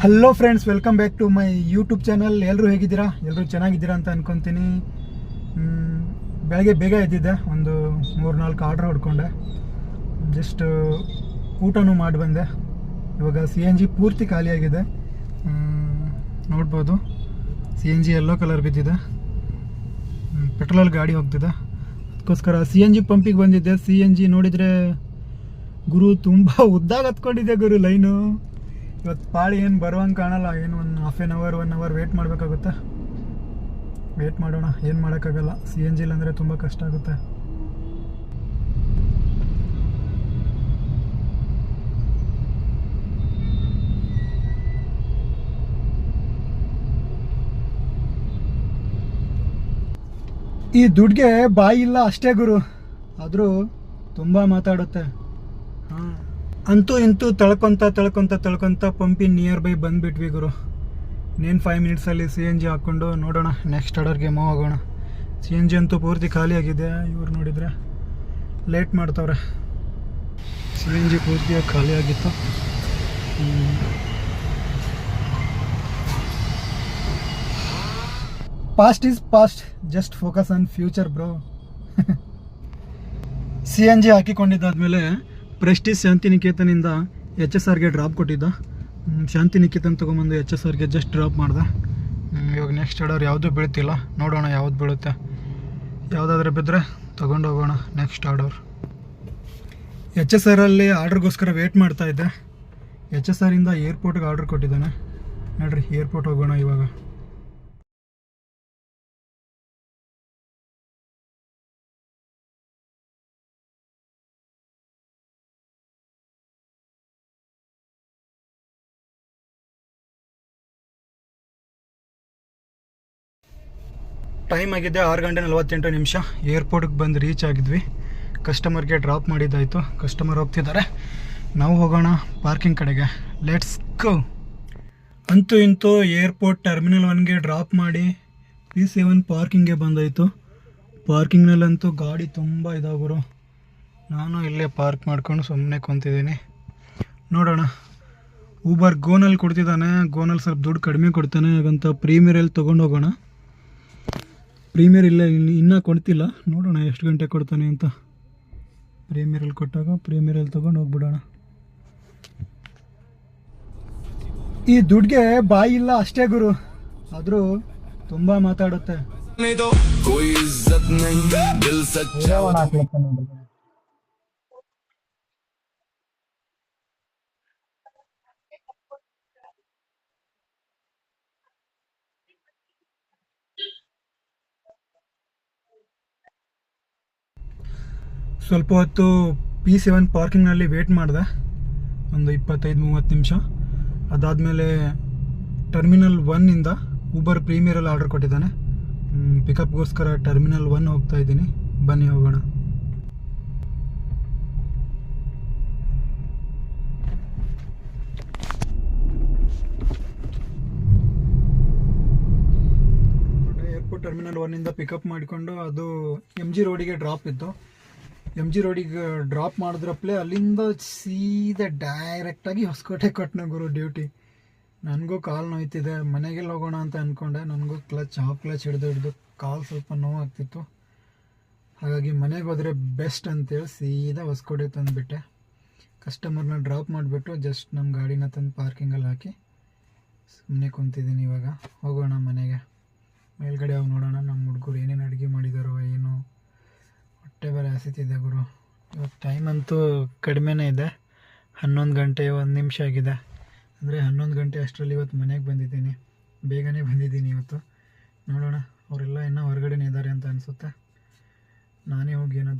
Hello friends, welcome back to my YouTube channel. ಎಲ್ಲರೂ ಹೇಗಿದ್ದೀರಾ? ಎಲ್ಲರೂ ಚೆನ್ನಾಗಿದ್ದೀರಾ ಅಂತ ಅಂದ್ಕೊತೀನಿ. ಬೆಳಗ್ಗೆ ಬೇಗ ಎದ್ದಿದ್ದೆ, ಒಂದು 3-4 ಆರ್ಡ್ರ್ ಹೊಡ್ಕೊಂಡೆ. ಜಸ್ಟ್ ಊಟನೂ ಮಾಡಿ ಬಂದೆ. ಇವಾಗ CNG ಪೂರ್ತಿ ಖಾಲಿಯಾಗಿದೆ. ನೋಡ್ಬೋದು, CNG ಯೆಲ್ಲೋ ಕಲರ್ ಬಿದ್ದಿದೆ. ಪೆಟ್ರೋಲ್ ಗಾಡಿ ಹೋಗ್ತಿದೆ, ಅದಕ್ಕೋಸ್ಕರ CNG ಪಂಪಿಗೆ ಬಂದಿದ್ದೆ. CNG ನೋಡಿದರೆ ಗುರು ತುಂಬ ಉದ್ದಾಗ ಹತ್ಕೊಂಡಿದ್ದೆ ಗುರು ಲೈನು. ಇವತ್ತು ಪಾಳಿ ಏನು ಬರುವಂಗೆ ಕಾಣಲ್ಲ. ಏನು ಒಂದು half an hour 1 hour wait ಮಾಡಬೇಕಾಗುತ್ತೆ. ವೇಟ್ ಮಾಡೋಣ, ಏನು ಮಾಡೋಕ್ಕಾಗಲ್ಲ. CNG ಇಲ್ಲಾಂದರೆ ತುಂಬ ಕಷ್ಟ ಆಗುತ್ತೆ. ಈ ದುಡ್ಡಿಗೆ ಬಾಯಿ ಇಲ್ಲ ಅಷ್ಟೇ ಗುರು, ಆದರೂ ತುಂಬ ಮಾತಾಡುತ್ತೆ. ಅಂತೂ ಇಂತೂ ತಳ್ಕೊಂತ ಪಂಪಿನ ನಿಯರ್ ಬೈ ಬಂದುಬಿಟ್ವಿ ಗುರು. ಇನ್ನೇನು 5 ಮಿನಿಟ್ಸಲ್ಲಿ CNG ಹಾಕ್ಕೊಂಡು ನೋಡೋಣ, ನೆಕ್ಸ್ಟ್ ಆರ್ಡರ್ಗೆ ಮೂವ್ ಆಗೋಣ. CNG ಅಂತೂ ಪೂರ್ತಿ ಖಾಲಿಯಾಗಿದೆ. ಇವ್ರು ನೋಡಿದರೆ ಲೇಟ್ ಮಾಡ್ತವ್ರೆ. CNG ಪೂರ್ತಿಯಾಗಿ ಖಾಲಿಯಾಗಿತ್ತು. Past is past, just focus on future bro. CNG ಹಾಕಿಕೊಂಡಿದ್ದಾದಮೇಲೆ ಪ್ರೆಸ್ಟೀಜ್ ಶಾಂತಿನಿಕೇತನಿಂದ HSRಗೆ ಡ್ರಾಪ್ ಕೊಟ್ಟಿದ್ದ. ಶಾಂತಿನಿಕೇತನ್ ತೊಗೊಂಬಂದು HSRಗೆ ಜಸ್ಟ್ ಡ್ರಾಪ್ ಮಾಡಿದೆ. ಇವಾಗ ನೆಕ್ಸ್ಟ್ ಆರ್ಡರ್ ಯಾವುದೂ ಬೀಳ್ತಿಲ್ಲ, ನೋಡೋಣ ಯಾವ್ದು ಬೀಳುತ್ತೆ. ಯಾವುದಾದ್ರೆ ಬಿದ್ದರೆ ತೊಗೊಂಡು ಹೋಗೋಣ ನೆಕ್ಸ್ಟ್ ಆರ್ಡರ್. HSRಲ್ಲಿ ಆರ್ಡ್ರಿಗೋಸ್ಕರ ವೇಟ್ ಮಾಡ್ತಾ ಇದ್ದೆ. HSRಯಿಂದ ಏರ್ಪೋರ್ಟ್ಗೆ ಆರ್ಡ್ರ್ ಕೊಟ್ಟಿದ್ದಾನೆ. ನೋಡ್ರಿ, ಏರ್ಪೋರ್ಟ್ ಹೋಗೋಣ ಇವಾಗ. ಟೈಮ್ ಆಗಿದೆ 6:48. ಏರ್ಪೋರ್ಟ್ಗೆ ಬಂದು ರೀಚ್ ಆಗಿದ್ವಿ. ಕಸ್ಟಮರ್ಗೆ ಡ್ರಾಪ್ ಮಾಡಿದ್ದಾಯಿತು. ಕಸ್ಟಮರ್ ಹೋಗ್ತಿದ್ದಾರೆ, ನಾವು ಹೋಗೋಣ ಪಾರ್ಕಿಂಗ್ ಕಡೆಗೆ. Let's go. ಅಂತೂ ಇಂತೂ ಏರ್ಪೋರ್ಟ್ ಟರ್ಮಿನಲ್ 1ಗೆ ಡ್ರಾಪ್ ಮಾಡಿ P7 ಪಾರ್ಕಿಂಗ್ಗೆ ಬಂದಾಯಿತು. ಪಾರ್ಕಿಂಗ್ನಲ್ಲಂತೂ ಗಾಡಿ ತುಂಬ ಇದಾಗುರು. ನಾನು ಇಲ್ಲೇ ಪಾರ್ಕ್ ಮಾಡ್ಕೊಂಡು ಸುಮ್ಮನೆ ಕುಂತಿದ್ದೀನಿ. ನೋಡೋಣ, ಊಬರ್ ಗೋನಲ್ಲಿ ಕೊಡ್ತಿದ್ದಾನೆ. ಗೋನಲ್ಲಿ ಸ್ವಲ್ಪ ದುಡ್ಡು ಕಡಿಮೆ ಕೊಡ್ತಾನೆ. ಹಾಗಂತ ಪ್ರೀಮಿಯರಲ್ಲಿ ತೊಗೊಂಡು ಹೋಗೋಣ. ಪ್ರೀಮಿಯರ್ ಇಲ್ಲ, ಇನ್ನೂ ಕೊಡ್ತಿಲ್ಲ. ನೋಡೋಣ ಎಷ್ಟು ಗಂಟೆ ಕೊಡ್ತಾನೆ ಅಂತ. ಪ್ರೀಮಿಯರಲ್ಲಿ ಕೊಟ್ಟಾಗ ಪ್ರೀಮಿಯರಲ್ಲಿ ತೊಗೊಂಡು ಹೋಗ್ಬಿಡೋಣ. ಈ ದುಡ್ಡಿಗೆ ಬಾಯಿ ಇಲ್ಲ ಅಷ್ಟೇ ಗುರು, ಆದರೂ ತುಂಬ ಮಾತಾಡುತ್ತೆ. ಸ್ವಲ್ಪ ಹೊತ್ತು P7 ಪಾರ್ಕಿಂಗ್ನಲ್ಲಿ ವೇಟ್ ಮಾಡಿದೆ, ಒಂದು 25-30 ನಿಮಿಷ. ಅದಾದಮೇಲೆ ಟರ್ಮಿನಲ್ 1ಇಂದ ಊಬರ್ ಪ್ರೀಮಿಯರಲ್ಲಿ ಆರ್ಡರ್ ಕೊಟ್ಟಿದ್ದಾನೆ. ಪಿಕಪ್ಗೋಸ್ಕರ ಟರ್ಮಿನಲ್ 1 ಹೋಗ್ತಾ ಇದ್ದೀನಿ. ಬನ್ನಿ ಹೋಗೋಣ. ಏರ್ಪೋರ್ಟ್ ಟರ್ಮಿನಲ್ 1ಇಂದ ಪಿಕಪ್ ಮಾಡಿಕೊಂಡು ಅದು MG ರೋಡಿಗೆ ಡ್ರಾಪ್ ಇತ್ತು. MG ರೋಡಿಗೆ ಡ್ರಾಪ್ ಮಾಡಿದ್ರಪ್ಲೆ ಅಲ್ಲಿಂದ ಸೀದಾ ಡೈರೆಕ್ಟಾಗಿ ಹೊಸಕೋಟೆ ಕೊಟ್ಟನ ಗುರು ಡ್ಯೂಟಿ. ನನಗೂ ಕಾಲು ನೋಯ್ತಿದೆ, ಮನೆಗೆಲ್ಲ ಹೋಗೋಣ ಅಂತ ಅಂದ್ಕೊಂಡೆ. ನನಗೂ ಹಾಫ್ ಕ್ಲಚ್ ಹಿಡಿದು ಕಾಲು ಸ್ವಲ್ಪ ನೋವಾಗ್ತಿತ್ತು. ಹಾಗಾಗಿ ಮನೆಗೆ ಹೋದರೆ ಬೆಸ್ಟ್ ಅಂತೇಳಿ ಸೀದಾ ಹೊಸಕೋಟೆ ತಂದುಬಿಟ್ಟೆ. ಕಸ್ಟಮರ್ನ ಡ್ರಾಪ್ ಮಾಡಿಬಿಟ್ಟು ಜಸ್ಟ್ ನಮ್ಮ ಗಾಡಿನ ತಂದು ಪಾರ್ಕಿಂಗಲ್ಲಿ ಹಾಕಿ ಸುಮ್ಮನೆ ಕುಂತಿದ್ದೀನಿ. ಇವಾಗ ಹೋಗೋಣ ಮನೆಗೆ. ಮೇಲ್ಗಡೆ ಹೋಗಿ ನೋಡೋಣ ನಮ್ಮ ಹುಡುಗರು ಏನೇನು ಅಡುಗೆ ಮಾಡಿದಾರೋ ಏನು. ಹೊಟ್ಟೆ ಬೇರೆ ಹಸಿತಿದೆ ಗುರು. ಇವತ್ತು ಟೈಮ್ ಅಂತೂ ಕಡಿಮೆನೇ ಇದೆ, 11 ಗಂಟೆ 1 ನಿಮಿಷ ಆಗಿದೆ. ಅಂದರೆ 11 ಗಂಟೆ ಅಷ್ಟರಲ್ಲಿ ಇವತ್ತು ಮನೆಗೆ ಬಂದಿದ್ದೀನಿ. ಬೇಗನೆ ಬಂದಿದ್ದೀನಿ ಇವತ್ತು. ನೋಡೋಣ, ಅವರೆಲ್ಲ ಇನ್ನೂ ಹೊರಗಡೆನೇ ಇದ್ದಾರೆ ಅಂತ ಅನಿಸುತ್ತೆ. ನಾನೇ ಹೋಗಿ ಏನಾದರೂ